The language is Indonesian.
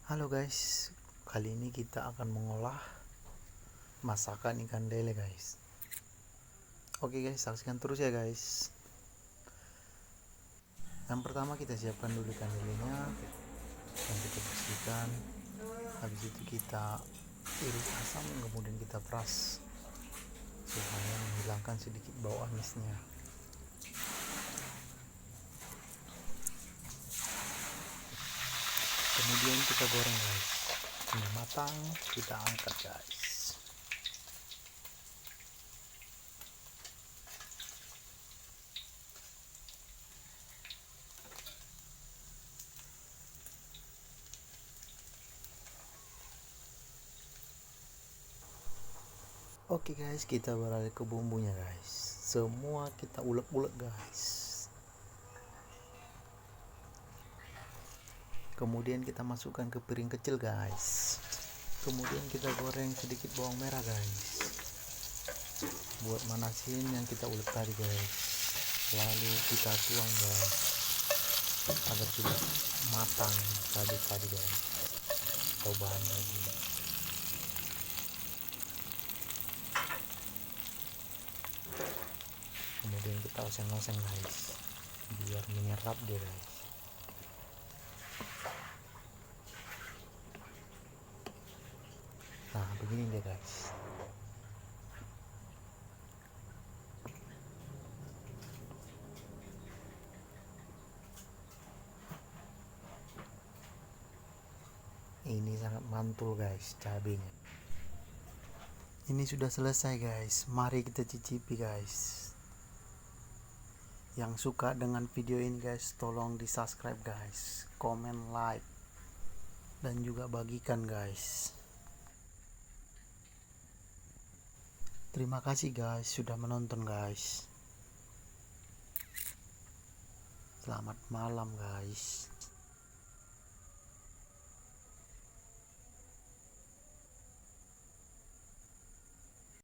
Halo guys, kali ini kita akan mengolah masakan ikan lele guys. Oke guys, saksikan terus ya guys. Yang pertama kita siapkan dulu ikan lelenya, yang kita bersihkan. Habis itu kita iris asam, kemudian kita peras supaya menghilangkan sedikit bau amisnya. Kemudian kita goreng guys. Ini matang, kita angkat guys. Oke guys, kita beralih ke bumbunya guys. Semua kita ulek-ulek guys. Kemudian kita masukkan ke piring kecil guys. Kemudian kita goreng sedikit bawang merah guys, buat manasin yang kita ulek tadi guys. Lalu kita tuang guys agar sudah matang tadi guys, atau bahan lagi. Kemudian kita oseng-oseng guys biar menyerap deh guys. Nah begini deh guys. Ini sangat mantul guys cabenya. Ini sudah selesai guys, mari kita cicipi guys. Yang suka dengan video ini guys, tolong di subscribe guys, komen, like, dan juga bagikan guys. Terima kasih guys sudah menonton guys. Selamat malam guys.